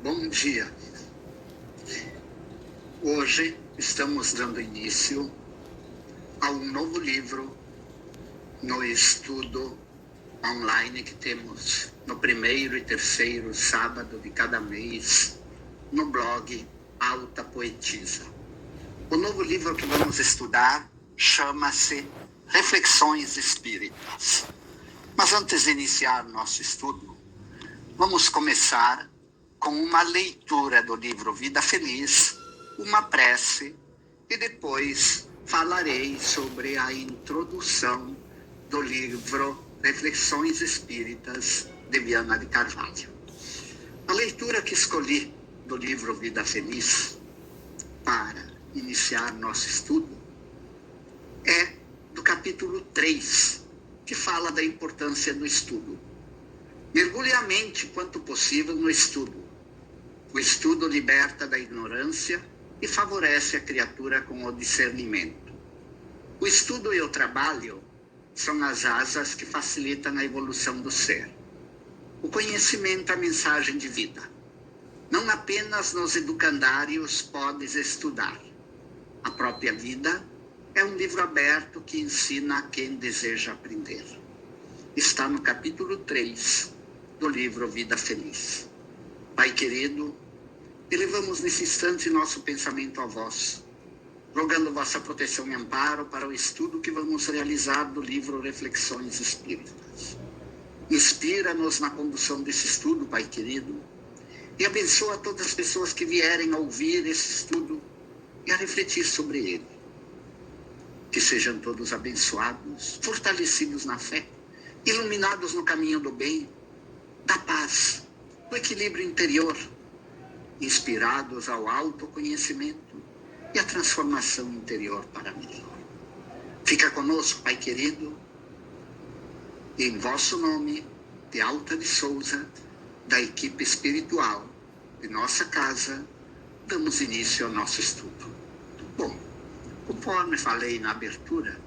Bom dia. Hoje estamos dando início a um novo livro no estudo online que temos no primeiro e terceiro sábado de cada mês no blog Alta Poetisa. O novo livro que vamos estudar chama-se Reflexões Espíritas. Mas antes de iniciar nosso estudo, vamos começar com uma leitura do livro Vida Feliz, uma prece, e depois falarei sobre a introdução do livro Reflexões Espíritas, de Viana de Carvalho. A leitura que escolhi do livro Vida Feliz para iniciar nosso estudo é do capítulo 3, que fala da importância do estudo. Mergulhe a mente, quanto possível, no estudo. O estudo liberta da ignorância e favorece a criatura com o discernimento. O estudo e o trabalho são as asas que facilitam a evolução do ser. O conhecimento é a mensagem de vida. Não apenas nos educandários podes estudar. A própria vida é um livro aberto que ensina a quem deseja aprender. Está no capítulo 3 do livro Vida Feliz. Pai querido, elevamos nesse instante nosso pensamento a vós, rogando vossa proteção e amparo para o estudo que vamos realizar do livro Reflexões Espíritas. Inspira-nos na condução desse estudo, Pai querido, e abençoa todas as pessoas que vierem a ouvir esse estudo e a refletir sobre ele. Que sejam todos abençoados, fortalecidos na fé, iluminados no caminho do bem, da paz, do equilíbrio interior, inspirados ao autoconhecimento e à transformação interior para melhor. Fica conosco, Pai querido, e em vosso nome, de Alta de Souza, da equipe espiritual de nossa casa, damos início ao nosso estudo. Bom, conforme falei na abertura,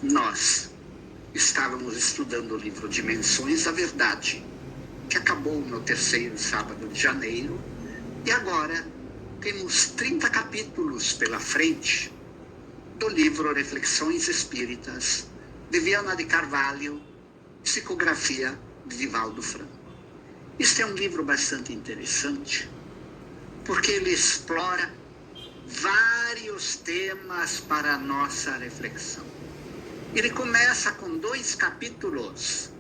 nós estávamos estudando o livro Dimensões da Verdade, que acabou no terceiro sábado de janeiro, e agora temos 30 capítulos pela frente do livro Reflexões Espíritas, de Viana de Carvalho, psicografia de Divaldo Franco. Este é um livro bastante interessante, porque ele explora vários temas para a nossa reflexão. Ele começa com 2 capítulos.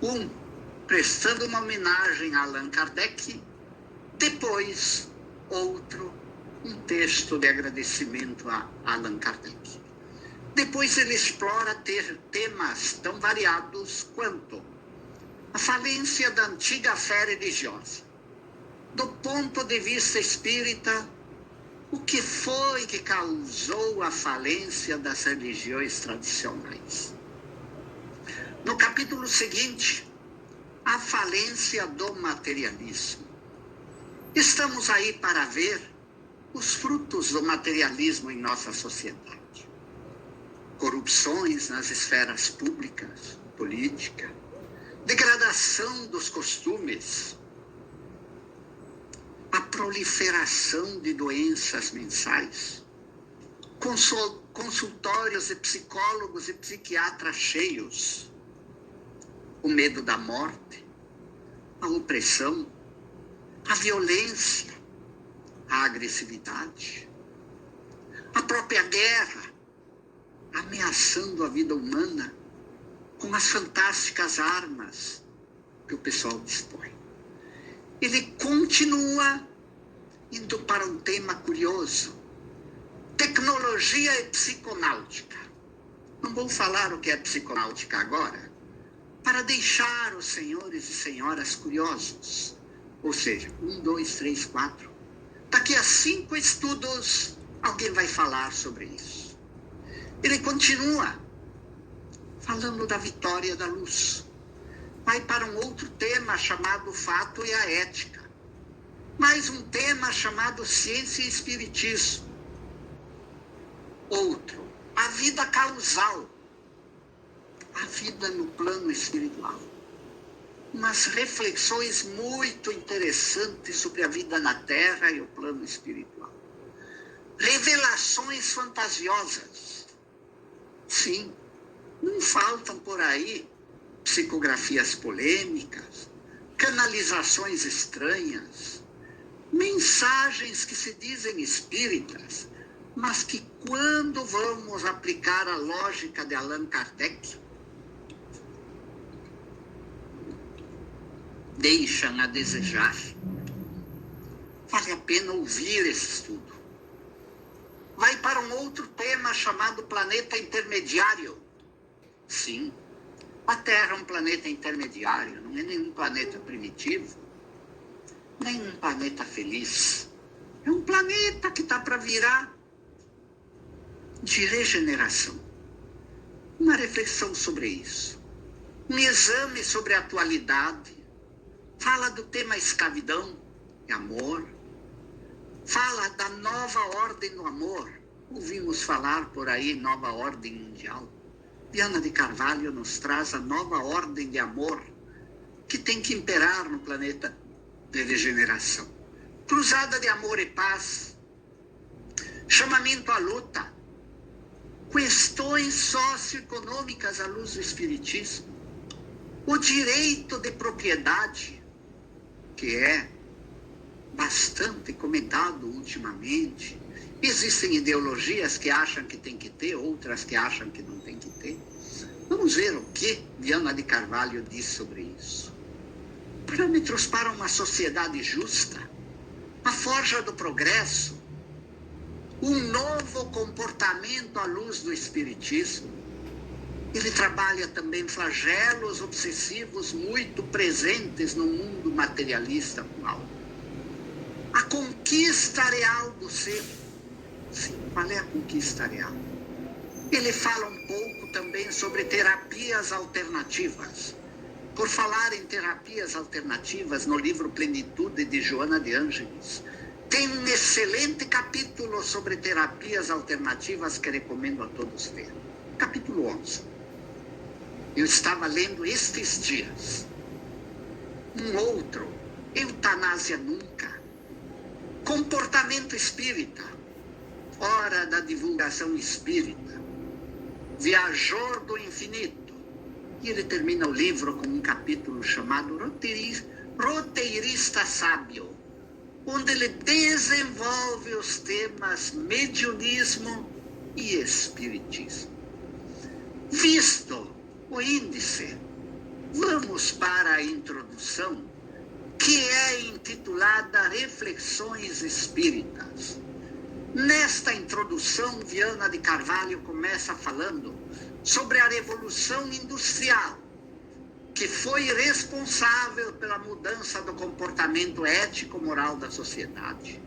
Um, prestando uma homenagem a Allan Kardec. Depois, outro, um texto de agradecimento a Allan Kardec. Depois ele explora temas tão variados quanto a falência da antiga fé religiosa. Do ponto de vista espírita, o que foi que causou a falência das religiões tradicionais? No capítulo seguinte, a falência do materialismo. Estamos aí para ver os frutos do materialismo em nossa sociedade. Corrupções nas esferas públicas, política, degradação dos costumes, a proliferação de doenças mensais, consultórios de psicólogos e psiquiatras cheios, o medo da morte, a opressão, a violência, a agressividade, a própria guerra, ameaçando a vida humana com as fantásticas armas que o pessoal dispõe. Ele continua indo para um tema curioso: tecnologia e psiconáutica. Não vou falar o que é psiconáutica agora, para deixar os senhores e senhoras curiosos. Ou seja, 1, 2, 3, 4. Daqui a 5 estudos, alguém vai falar sobre isso. Ele continua falando da vitória da luz. Vai para um outro tema chamado fato e a ética. Mais um tema chamado ciência e espiritismo. Outro, a vida causal. A vida no plano espiritual. umas reflexões muito interessantes sobre a vida na Terra e o plano espiritual. Revelações fantasiosas. Sim, não faltam por aí psicografias polêmicas, canalizações estranhas, mensagens que se dizem espíritas, mas que quando vamos aplicar a lógica de Allan Kardec, deixam a desejar. Vale a pena ouvir esse estudo. Vai para um outro tema chamado planeta intermediário. Sim, a Terra é um planeta intermediário, não é nenhum planeta primitivo, nem um planeta feliz. É um planeta que está para virar de regeneração. Uma reflexão sobre isso. Um exame sobre a atualidade. Fala do tema escravidão e amor. Fala da nova ordem do amor. Ouvimos falar por aí nova ordem mundial. Viana de Carvalho nos traz a nova ordem de amor que tem que imperar no planeta de regeneração. Cruzada de amor e paz. Chamamento à luta. Questões socioeconômicas à luz do espiritismo. O direito de propriedade, que é bastante comentado ultimamente. Existem ideologias que acham que tem que ter, outras que acham que não tem que ter. Vamos ver o que Viana de Carvalho diz sobre isso. Parâmetros para uma sociedade justa, a forja do progresso, um novo comportamento à luz do espiritismo. Ele trabalha também flagelos obsessivos muito presentes no mundo materialista atual. A conquista real do ser. Sim, qual é a conquista real? Ele fala um pouco também sobre terapias alternativas. Por falar em terapias alternativas, no livro Plenitude de Joana de Ângeles, tem um excelente capítulo sobre terapias alternativas que recomendo a todos verem. Capítulo 11. Eu estava lendo estes dias. Um outro, Eutanásia Nunca. Comportamento espírita. Hora da divulgação espírita. Viajor do Infinito. E ele termina o livro com um capítulo chamado Roteirista Sábio, onde ele desenvolve os temas mediunismo e espiritismo. Visto o índice, vamos para a introdução, que é intitulada Reflexões Espíritas. Nesta introdução, Viana de Carvalho começa falando sobre a Revolução Industrial, que foi responsável pela mudança do comportamento ético-moral da sociedade.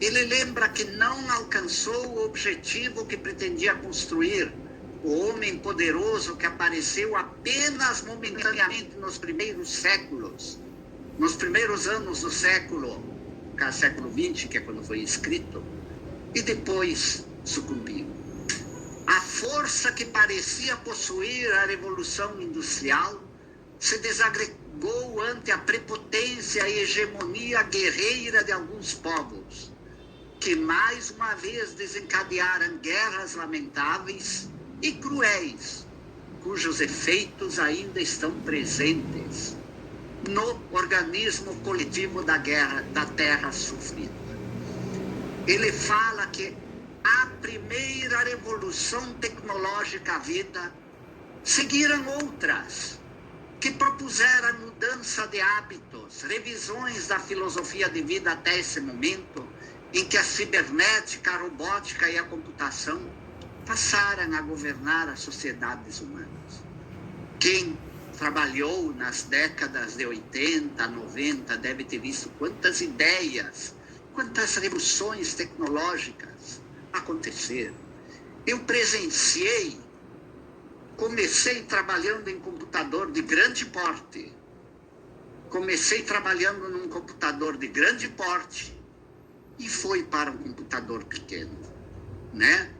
Ele lembra que não alcançou o objetivo que pretendia construir, o homem poderoso que apareceu apenas momentaneamente nos primeiros séculos, nos primeiros anos do século XX, que é quando foi escrito, e depois sucumbiu. A força que parecia possuir a Revolução Industrial se desagregou ante a prepotência e hegemonia guerreira de alguns povos, que mais uma vez desencadearam guerras lamentáveis e cruéis, cujos efeitos ainda estão presentes no organismo coletivo da guerra, da terra sofrida. Ele fala que a primeira revolução tecnológica à vida seguiram outras que propuseram a mudança de hábitos, revisões da filosofia de vida até esse momento, em que a cibernética, a robótica e a computação passaram a governar as sociedades humanas. Quem trabalhou nas décadas de 80, 90, deve ter visto quantas ideias, quantas revoluções tecnológicas aconteceram. Eu presenciei, comecei trabalhando em computador de grande porte. Comecei trabalhando num computador de grande porte e fui para um computador pequeno, né?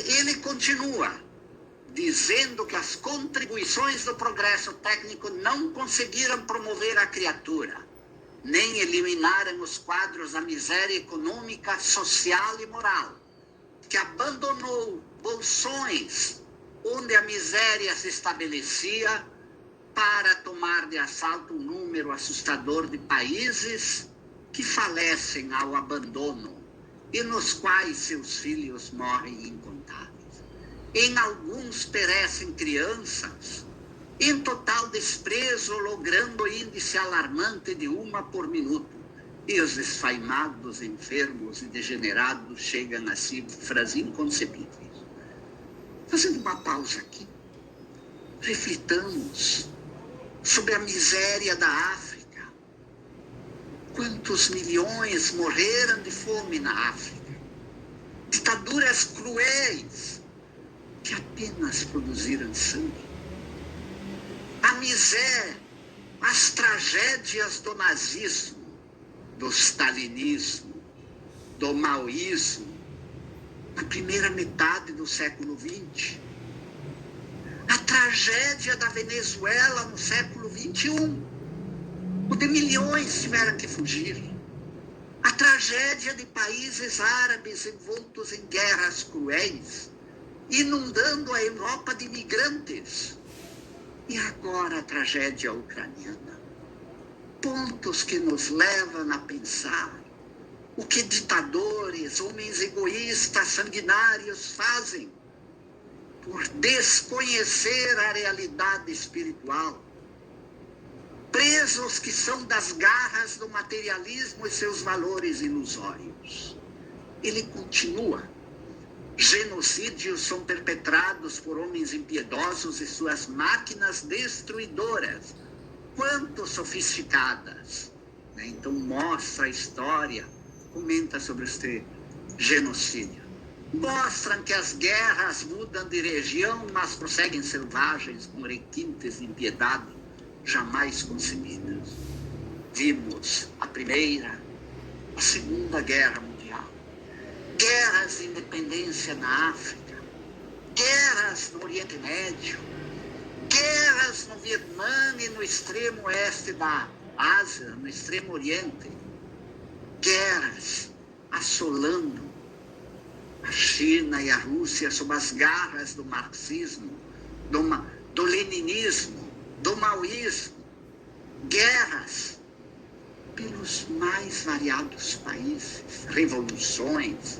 ele continua dizendo que as contribuições do progresso técnico não conseguiram promover a criatura, nem eliminaram os quadros da miséria econômica, social e moral, que abandonou bolsões onde a miséria se estabelecia para tomar de assalto um número assustador de países que falecem ao abandono e nos quais seus filhos morrem incontáveis. Em alguns perecem crianças, em total desprezo, logrando índice alarmante de 1 por minuto. E os desfaimados, enfermos e degenerados chegam a cifras inconcebíveis. Fazendo uma pausa aqui, reflitamos sobre a miséria da África. Quantos milhões morreram de fome na África? Ditaduras cruéis que apenas produziram sangue. A miséria, as tragédias do nazismo, do stalinismo, do maoísmo, na primeira metade do século XX. A tragédia da Venezuela no século XXI, onde milhões tiveram que fugir. A tragédia de países árabes envoltos em guerras cruéis, inundando a Europa de imigrantes. E agora a tragédia ucraniana. Pontos que nos levam a pensar o que ditadores, homens egoístas, sanguinários fazem por desconhecer a realidade espiritual. Presos que são das garras do materialismo e seus valores ilusórios. Ele continua. Genocídios são perpetrados por homens impiedosos e suas máquinas destruidoras, quanto sofisticadas. Então mostra a história, comenta sobre este genocídio. Mostram que as guerras mudam de região, mas prosseguem selvagens com requintes de impiedade jamais concebidas. Vimos a Primeira, a Segunda Guerra Mundial. Guerras de independência na África, guerras no Oriente Médio, guerras no Vietnã e no extremo oeste da Ásia, no extremo oriente, guerras assolando a China e a Rússia sob as garras do marxismo, do leninismo, do maoísmo, guerras pelos mais variados países, revoluções,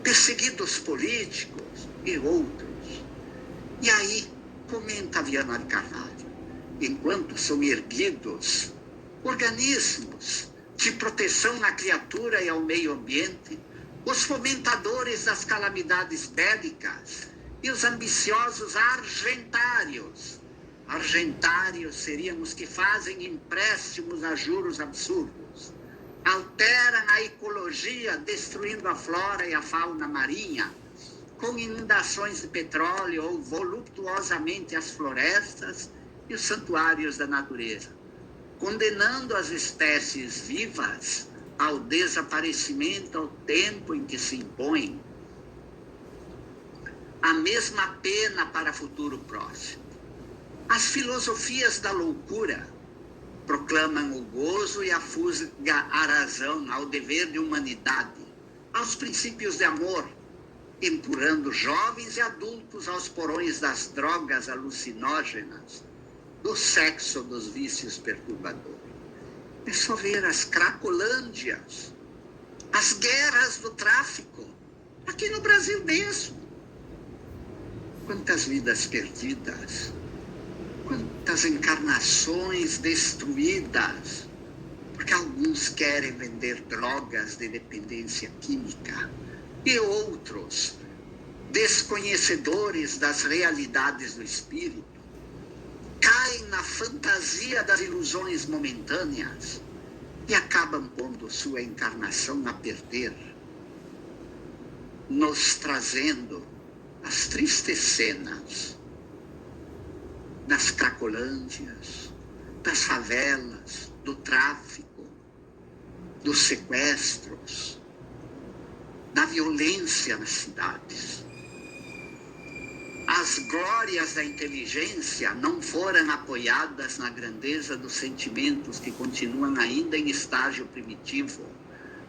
perseguidos políticos e outros. E aí, comenta Viana de Carvalho, enquanto são erguidos organismos de proteção à criatura e ao meio ambiente, os fomentadores das calamidades bélicas e os ambiciosos argentários. Argentários seriam os que fazem empréstimos a juros absurdos, alteram a ecologia, destruindo a flora e a fauna marinha, com inundações de petróleo ou voluptuosamente as florestas e os santuários da natureza, condenando as espécies vivas ao desaparecimento ao tempo em que se impõe a mesma pena para futuro próximo. As filosofias da loucura proclamam o gozo e a fuga à razão, ao dever de humanidade, aos princípios de amor, empurrando jovens e adultos aos porões das drogas alucinógenas, do sexo, dos vícios perturbadores. É só ver as cracolândias, as guerras do tráfico, aqui no Brasil mesmo. Quantas vidas perdidas, quantas encarnações destruídas, porque alguns querem vender drogas de dependência química e outros, desconhecedores das realidades do espírito, caem na fantasia das ilusões momentâneas e acabam pondo sua encarnação a perder, nos trazendo as tristes cenas das cracolândias, das favelas, do tráfico, dos sequestros, da violência nas cidades. As glórias da inteligência não foram apoiadas na grandeza dos sentimentos que continuam ainda em estágio primitivo,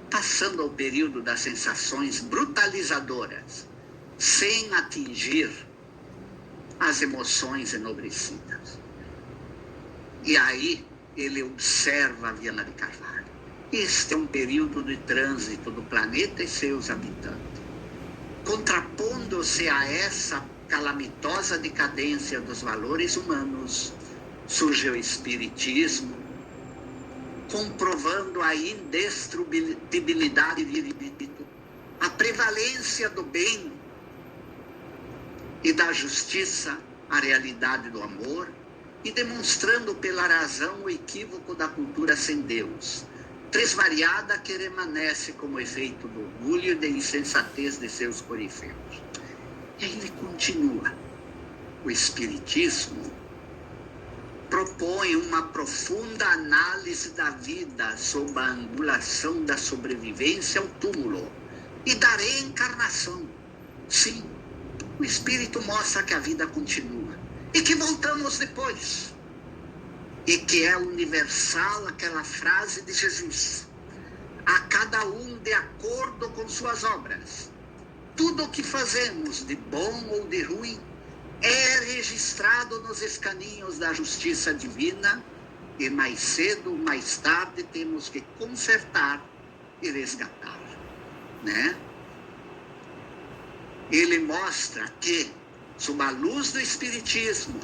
passando ao período das sensações brutalizadoras, sem atingir as emoções enobrecidas. E aí ele observa a Viana de Carvalho. Este é um período de trânsito do planeta e seus habitantes. Contrapondo-se a essa calamitosa decadência dos valores humanos, surge o Espiritismo, comprovando a indestrutibilidade do indivíduo, a prevalência do bem e da justiça, a realidade do amor, e demonstrando pela razão o equívoco da cultura sem Deus, tresvariada que remanesce como efeito do orgulho e da insensatez de seus corifeus. E aí ele continua. O Espiritismo propõe uma profunda análise da vida sob a angulação da sobrevivência ao túmulo e da reencarnação. Sim, o Espírito mostra que a vida continua e que voltamos depois. E que é universal aquela frase de Jesus: a cada um de acordo com suas obras. Tudo o que fazemos, de bom ou de ruim, é registrado nos escaninhos da justiça divina, e mais cedo ou mais tarde temos que consertar e resgatar, né? Ele mostra que, sob a luz do Espiritismo,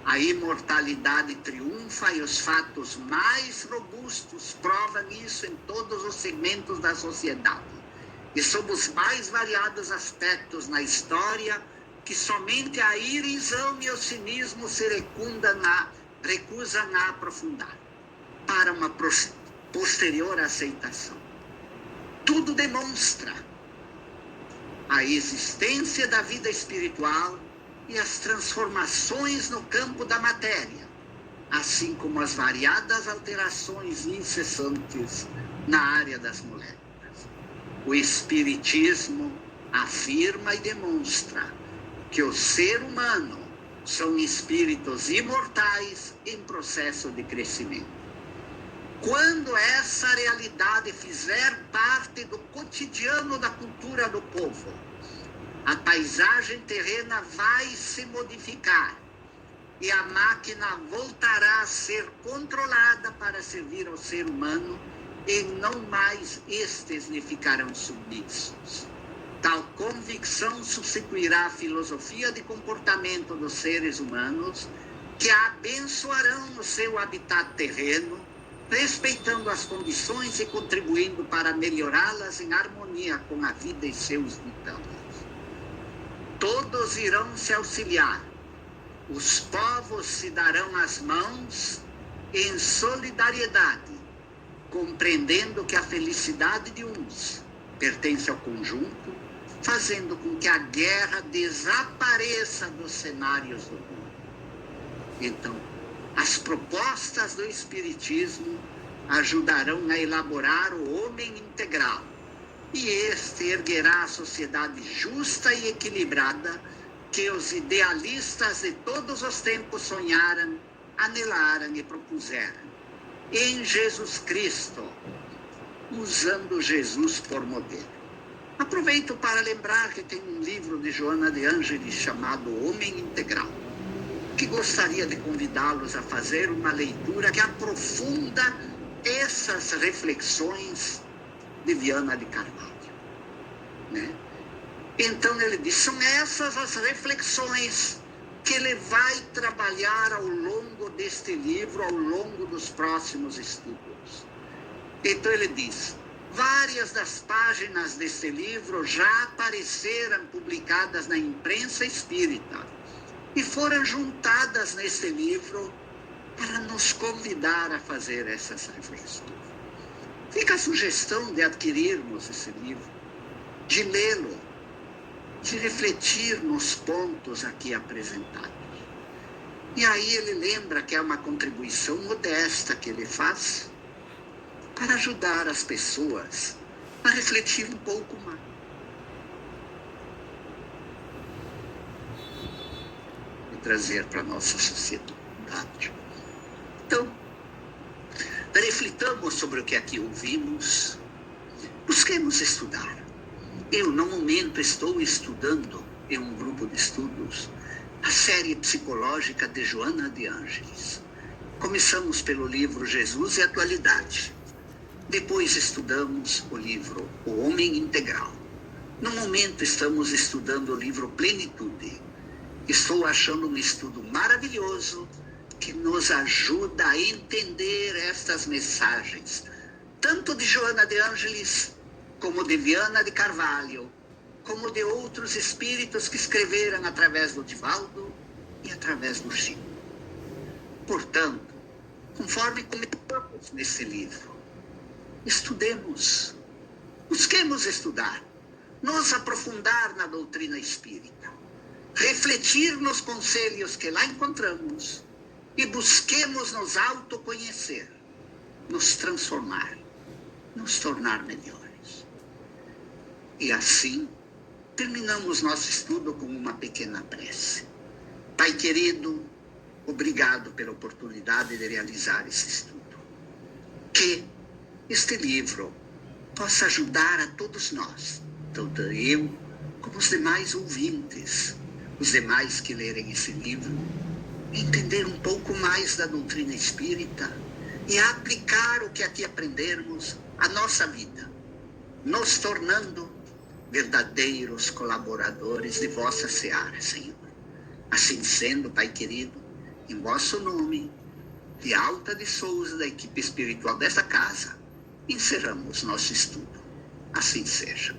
a imortalidade triunfa e os fatos mais robustos provam isso em todos os segmentos da sociedade. E sob os mais variados aspectos na história, que somente a irisão e o cinismo se recusam a aprofundar, para uma posterior aceitação. Tudo demonstra a existência da vida espiritual e as transformações no campo da matéria, assim como as variadas alterações incessantes na área das moléculas. O Espiritismo afirma e demonstra que o ser humano são espíritos imortais em processo de crescimento. Quando essa realidade fizer parte do cotidiano da cultura do povo, a paisagem terrena vai se modificar e a máquina voltará a ser controlada para servir ao ser humano, e não mais estes lhe ficarão submissos. Tal convicção substituirá a filosofia de comportamento dos seres humanos, que a abençoarão no seu habitat terreno, respeitando as condições e contribuindo para melhorá-las em harmonia com a vida e seus ditames. Todos irão se auxiliar, os povos se darão as mãos em solidariedade, compreendendo que a felicidade de uns pertence ao conjunto, fazendo com que a guerra desapareça dos cenários do mundo. Então, as propostas do Espiritismo ajudarão a elaborar o homem integral, e este erguerá a sociedade justa e equilibrada que os idealistas de todos os tempos sonharam, anelaram e propuseram, em Jesus Cristo, usando Jesus por modelo. Aproveito para lembrar que tem um livro de Joana de Ângeles chamado Homem Integral, que gostaria de convidá-los a fazer uma leitura que aprofunda essas reflexões de Viana de Carvalho, né? Então ele diz, são essas as reflexões que ele vai trabalhar ao longo deste livro, ao longo dos próximos estudos. Então ele diz, várias das páginas deste livro já apareceram publicadas na imprensa espírita e foram juntadas neste livro para nos convidar a fazer essas reflexões. Fica a sugestão de adquirirmos esse livro, de lê-lo, de refletir nos pontos aqui apresentados. E aí ele lembra que é uma contribuição modesta que ele faz para ajudar as pessoas a refletir um pouco mais. trazer para a nossa sociedade. Então, reflitamos sobre o que aqui ouvimos, busquemos estudar. Eu, no momento, estou estudando em um grupo de estudos a série psicológica de Joana de Ângeles. Começamos pelo livro Jesus e a Atualidade. Depois estudamos o livro O Homem Integral. No momento estamos estudando o livro Plenitude. Estou achando um estudo maravilhoso que nos ajuda a entender estas mensagens, tanto de Joana de Ângeles, como de Viana de Carvalho, como de outros espíritos que escreveram através do Divaldo e através do Chico. Portanto, conforme comentamos nesse livro, estudemos, busquemos estudar, nos aprofundar na doutrina espírita, refletir nos conselhos que lá encontramos e busquemos nos autoconhecer, nos transformar, nos tornar melhores. E assim, terminamos nosso estudo com uma pequena prece. Pai querido, obrigado pela oportunidade de realizar esse estudo. Que este livro possa ajudar a todos nós, tanto eu como os demais ouvintes, os demais que lerem esse livro, a entender um pouco mais da doutrina espírita e a aplicar o que aqui aprendermos à nossa vida, nos tornando verdadeiros colaboradores de vossa seara, Senhor. Assim sendo, Pai querido, em vosso nome, de Alta de Souza, da equipe espiritual desta casa, encerramos nosso estudo. Assim seja.